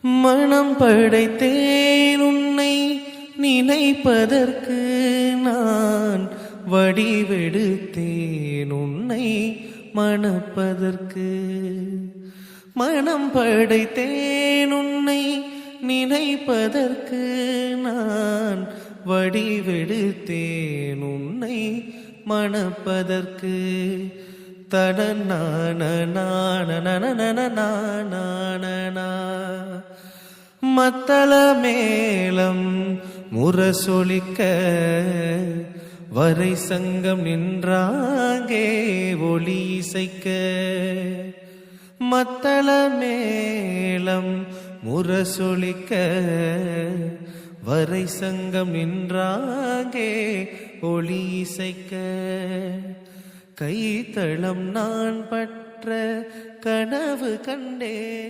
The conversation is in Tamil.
மனம் படைத்தேன் உன்னை நினைப்பதற்கு நான் வடிவெடுத்தேன் உன்னை மணப்பதற்கு. மனம் படைத்தேன் உன்னை நினைப்பதற்கு நான் வடிவெடுத்தேன் உன்னை மணப்பதற்கு. மத்தள மேளம் முரசொலிக்க வரை சங்கம் நின்றாங்கே ஒளி இசைக்க. மத்தள மேளம் முரசொலிக்க வரை சங்கம் நின்றாங்கே ஒளி இசைக்க. கைத்தளம் நான் பற்ற கனவு கண்டே